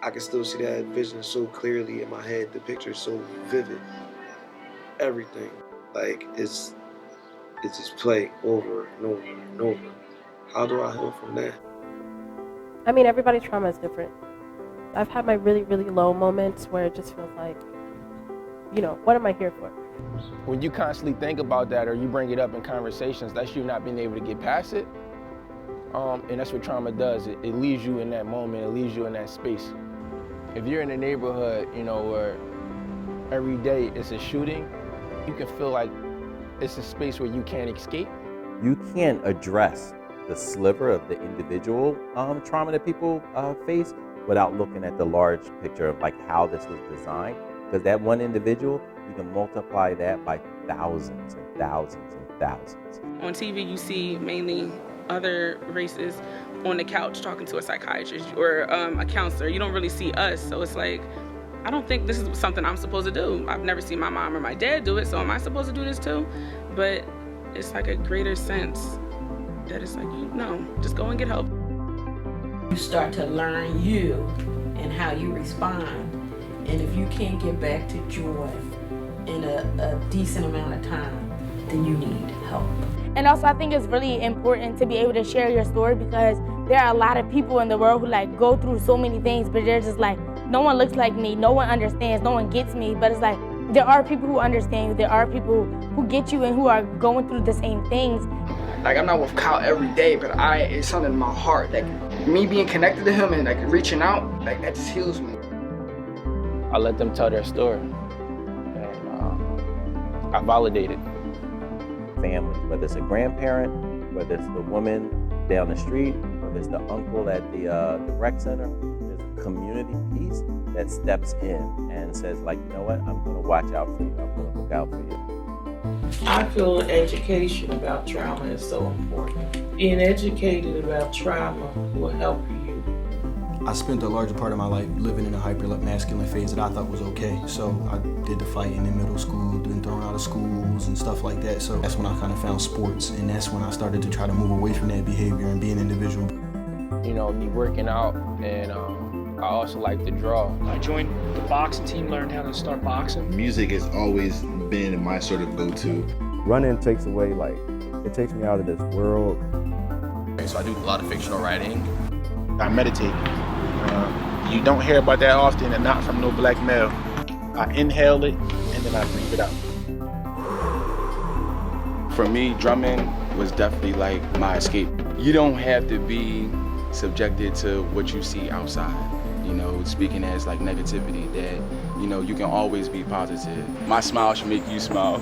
I can still see that vision so clearly in my head. The picture is so vivid. Everything, like it's just play over and over and over. How do I heal from that? I mean, everybody's trauma is different. I've had my really, really low moments where it just feels like, what am I here for? When you constantly think about that or you bring it up in conversations, that's you not being able to get past it. And that's what trauma does. It leaves you in that moment, it leaves you in that space. If you're in a neighborhood, where every day it's a shooting, you can feel like it's a space where you can't escape. You can't address the sliver of the individual trauma that people face without looking at the large picture of like how this was designed. Because that one individual, you can multiply that by thousands and thousands and thousands. On TV, you see mainly other races on the couch talking to a psychiatrist or a counselor. You don't really see us, so it's like, I don't think this is something I'm supposed to do. I've never seen my mom or my dad do it, so am I supposed to do this too? But it's like a greater sense that it's like, just go and get help. You start to learn you and how you respond. And if you can't get back to joy in a decent amount of time, then you need help. And also I think it's really important to be able to share your story because there are a lot of people in the world who like go through so many things, but they're just like, no one looks like me, no one understands, no one gets me. But it's like, there are people who understand you, there are people who get you and who are going through the same things. Like, I'm not with Kyle every day, but it's something in my heart. Like, me being connected to him and like reaching out, like that just heals me. I let them tell their story, and I validate it. Families, whether it's a grandparent, whether it's the woman down the street, whether it's the uncle at the rec center, there's a community piece that steps in and says, like, you know what, I'm gonna watch out for you, I'm gonna look out for you. I feel education about trauma is so important. Being educated about trauma will help you. I spent the larger part of my life living in a hyper-masculine phase that I thought was okay. So I did the fighting in middle school, been thrown out of schools and stuff like that. So that's when I kind of found sports, and that's when I started to try to move away from that behavior and be an individual. Me working out, and I also like to draw. I joined the boxing team, learned how to start boxing. Music has always been my sort of go-to. Running takes away, it takes me out of this world. So I do a lot of fictional writing. I meditate. You don't hear about that often, and not from no black male. I inhale it, and then I breathe it out. For me, drumming was definitely like my escape. You don't have to be subjected to what you see outside. Speaking as like negativity, that, you can always be positive. My smile should make you smile.